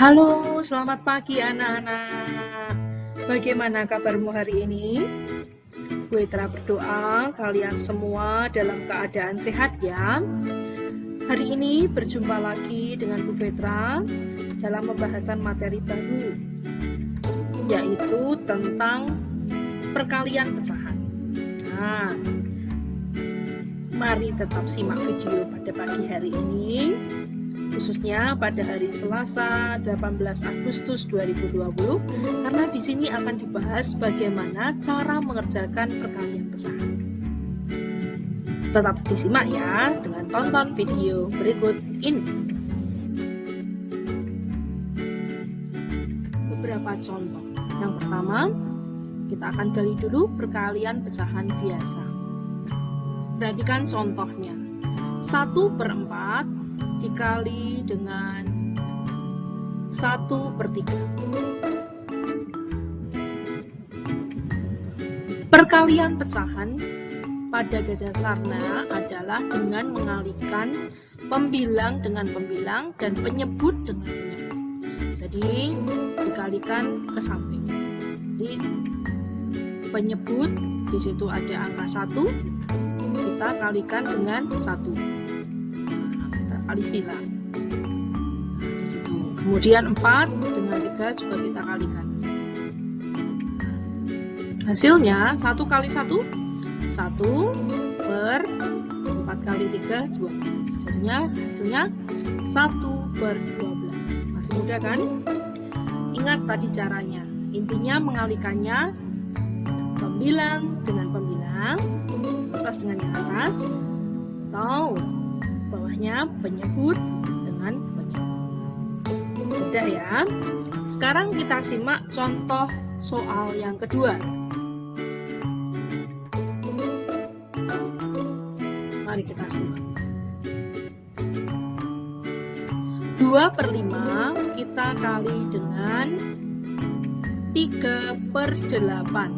Halo, selamat pagi anak-anak. Bagaimana kabarmu hari ini? Bu Etra berdoa kalian semua dalam keadaan sehat ya. Hari ini berjumpa lagi dengan Bu Petra dalam pembahasan materi baru, yaitu tentang perkalian pecahan. Nah, mari tetap simak video pada pagi hari ini, khususnya pada hari Selasa 18 Agustus 2020, karena di sini akan dibahas bagaimana cara mengerjakan perkalian pecahan. Tetap disimak ya dengan tonton video berikut ini. Beberapa contoh. Yang pertama, kita akan gali dulu perkalian pecahan biasa. Perhatikan contohnya. 1/4 dikali dengan 1/3. Perkalian pecahan pada dasarnya adalah dengan mengalihkan pembilang dengan pembilang dan penyebut dengan penyebut. Jadi dikalikan ke samping. Jadi penyebut di situ ada angka 1, kita kalikan dengan 1. Kita kali silang. Di situ. Kemudian 4 dengan 3 juga kita kalikan. Hasilnya 1 kali 1, 1/4 kali 3, 12. Jadinya hasilnya 1/12. Masih mudah kan? Ingat tadi caranya. Intinya mengalihkannya pembilang dengan pembilang, atas dengan yang atas, atau bawahnya penyebut dengan penyebut. Mudah ya. Sekarang kita simak contoh soal yang kedua. Mari kita simak. 2/5 kita kali dengan 3/8.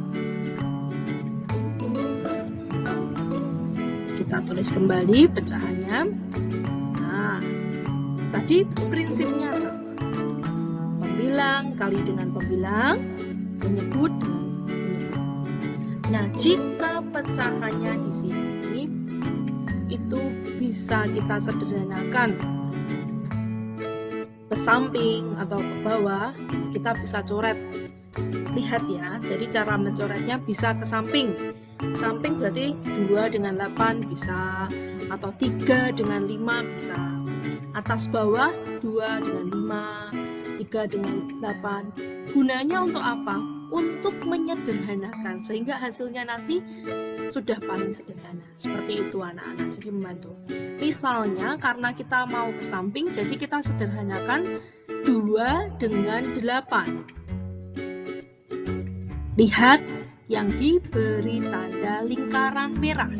Kita tulis kembali pecahannya. Nah, tadi prinsipnya sama. Pembilang kali dengan pembilang, penyebut dengan penyebut. Nah, jika pecahannya di sini itu bisa kita sederhanakan ke samping atau ke bawah, kita bisa coret. Lihat ya, jadi cara mencoretnya bisa ke samping. Samping berarti 2 dengan 8 bisa, atau 3 dengan 5 bisa. Atas bawah 2 dengan 5, 3 dengan 8. Gunanya untuk apa? Untuk menyederhanakan, sehingga hasilnya nanti sudah paling sederhana. Seperti itu anak-anak, jadi membantu. Misalnya karena kita mau ke samping, jadi kita sederhanakan 2 dengan 8. Lihat yang diberi tanda lingkaran merah.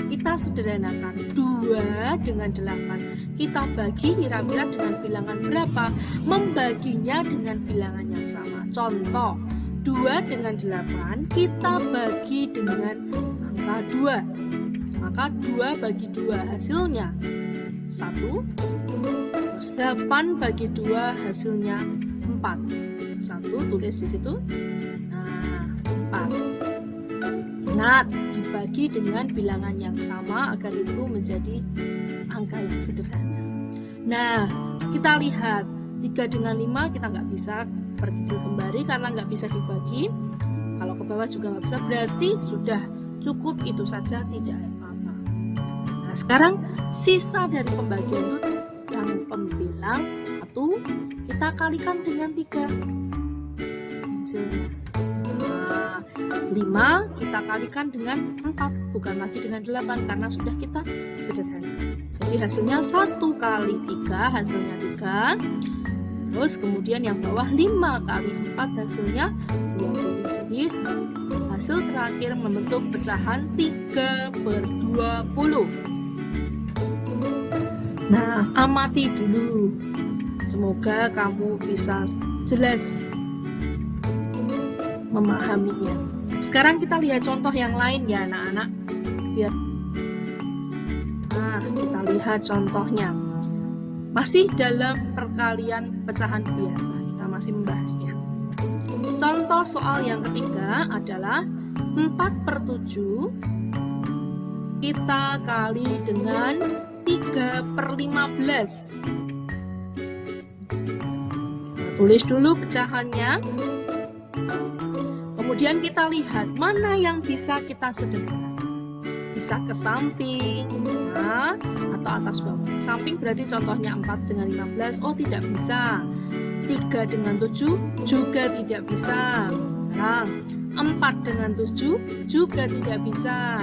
Kita sederhanakan 2 dengan 8. Kita bagi kira-kira dengan bilangan berapa? Membaginya dengan bilangan yang sama. Contoh, 2 dengan 8 kita bagi dengan angka 2. Maka 2 bagi 2 hasilnya 1. Terus 8 bagi 2 hasilnya 4. 1 tulis di situ. Nah, 4. Ingat, dibagi dengan bilangan yang sama agar itu menjadi angka yang sederhana. Nah, kita lihat 3 dengan 5 kita nggak bisa perkecil kembali karena nggak bisa dibagi. Kalau ke bawah juga nggak bisa, berarti sudah cukup itu saja, tidak apa-apa. Nah, sekarang sisa dari pembagian itu yang pembilang 1 kita kalikan dengan 3. Hasilnya 5 kita kalikan dengan 4, bukan lagi dengan 8 karena sudah kita sederhana. Jadi hasilnya 1 kali 3 hasilnya 3. Terus kemudian yang bawah 5 kali 4 hasilnya 20. Jadi hasil terakhir membentuk pecahan 3/20. Nah, amati dulu. Semoga kamu bisa jelas memahaminya. Sekarang kita lihat contoh yang lain ya anak-anak. Nah, kita lihat contohnya. Masih dalam perkalian pecahan biasa, kita masih membahasnya. Contoh soal yang ketiga adalah 4/7 kita kali dengan 3/15. Tulis dulu pecahannya. Kemudian kita lihat mana yang bisa kita sederhanakan. Bisa ke samping, tengah, atau atas bawah. Samping berarti contohnya 4 dengan 15. Oh, tidak bisa. 3 dengan 7 juga tidak bisa. Nah, 4 dengan 7 juga tidak bisa.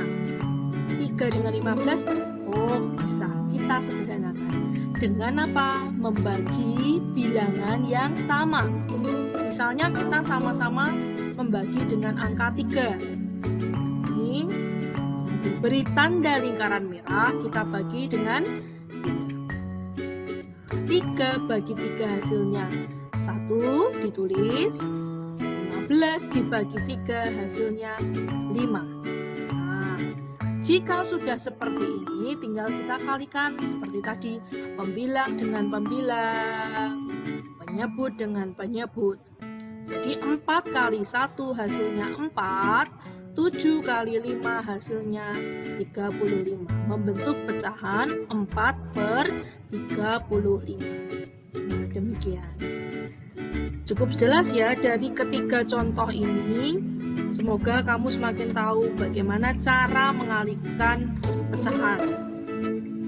3 dengan 15, oh bisa. Kita sederhanakan. Dengan apa? Membagi bilangan yang sama. Misalnya kita sama-sama membagi dengan angka 3. Ini diberi tanda lingkaran merah, kita bagi dengan 3 bagi 3 hasilnya 1, ditulis. 15 dibagi 3 hasilnya 5. Nah, jika sudah seperti ini, tinggal kita kalikan seperti tadi, pembilang dengan pembilang, penyebut dengan penyebut. Jadi 4 kali 1 hasilnya 4, 7 kali 5 hasilnya 35. Membentuk pecahan 4/35. Nah, demikian. Cukup jelas ya dari ketiga contoh ini. Semoga kamu semakin tahu bagaimana cara mengalihkan pecahan,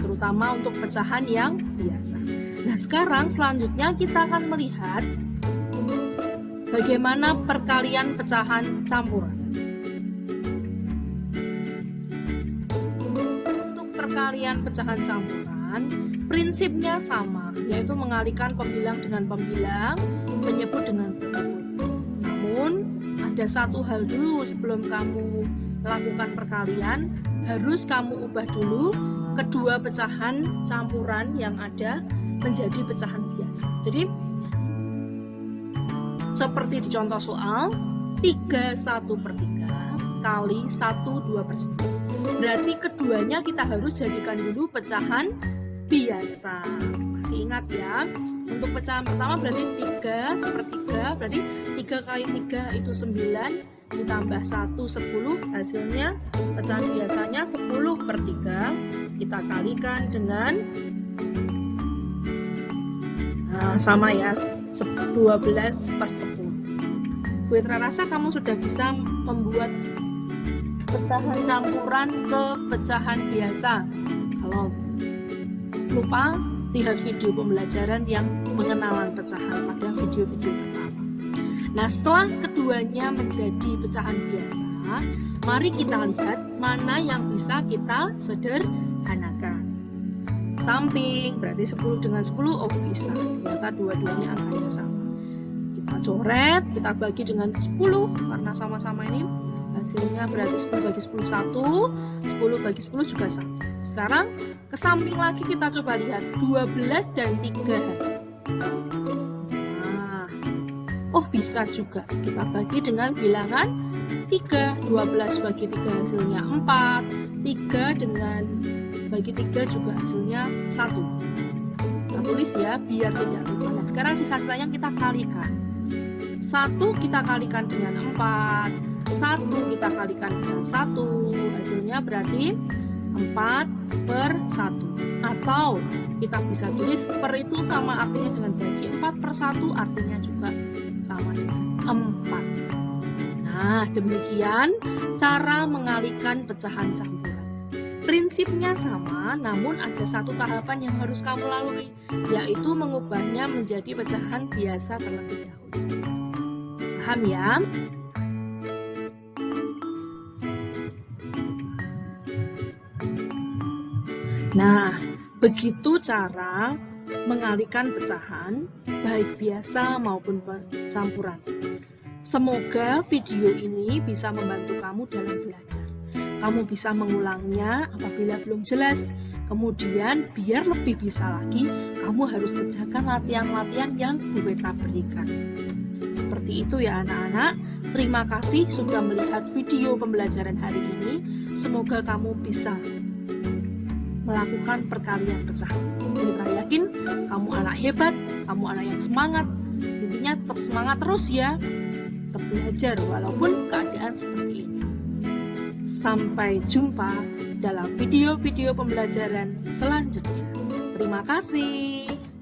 terutama untuk pecahan yang biasa. Nah, sekarang selanjutnya kita akan melihat bagaimana perkalian pecahan campuran. Untuk perkalian pecahan campuran, prinsipnya sama, yaitu mengalihkan pembilang dengan pembilang, penyebut dengan penyebut. Namun, ada satu hal dulu sebelum kamu melakukan perkalian, harus kamu ubah dulu kedua pecahan campuran yang ada menjadi pecahan biasa. Jadi, seperti di contoh soal, 3/1/3 kali 1/2/9. Berarti keduanya kita harus jadikan dulu pecahan biasa. Masih ingat ya? Untuk pecahan pertama berarti 3/3, berarti 3 kali 3 itu 9, ditambah 1, 10, hasilnya pecahan biasanya 10/3. Kita kalikan dengan, nah, sama ya, 12/10. Gue rasa kamu sudah bisa membuat pecahan campuran ke pecahan biasa. Kalau lupa, lihat video pembelajaran yang pengenalan pecahan pada video-video pertama. Nah, setelah keduanya menjadi pecahan biasa, mari kita lihat mana yang bisa kita sederhanakan. Samping berarti 10 dengan 10, oh bisa, ternyata dua-duanya angkanya sama. Kita coret, kita bagi dengan 10, karena sama-sama ini hasilnya berarti 10 bagi 10 1, 10 bagi 10 juga 1. Sekarang ke samping lagi kita coba lihat 12 dan 3. Nah, oh bisa juga kita bagi dengan bilangan 3. 12 bagi 3 hasilnya 4. 3 dengan bagi 3 juga hasilnya 1. Kita tulis ya biar tidak lupa. Nah, sekarang sisa-sisanya kita kalikan. 1 kita kalikan dengan 4. 1 kita kalikan dengan 1. Hasilnya berarti 4/1, atau kita bisa tulis per itu sama artinya dengan bagi. 4/1 artinya juga sama dengan 4. Nah, demikian cara mengalihkan pecahan campuran. Prinsipnya sama, namun ada satu tahapan yang harus kamu lalui, yaitu mengubahnya menjadi pecahan biasa terlebih dahulu. Paham ya? Nah, begitu cara mengalihkan pecahan, baik biasa maupun campuran. Semoga video ini bisa membantu kamu dalam belajar. Kamu bisa mengulangnya apabila belum jelas. Kemudian, biar lebih bisa lagi, kamu harus kerjakan latihan-latihan yang Bu Petra berikan. Seperti itu ya anak-anak. Terima kasih sudah melihat video pembelajaran hari ini. Semoga kamu bisa melakukan perkalian pecah. Mitra yakin kamu anak hebat, kamu anak yang semangat. Intinya tetap semangat terus ya, tetap belajar walaupun keadaan seperti ini. Sampai jumpa dalam video-video pembelajaran selanjutnya. Terima kasih.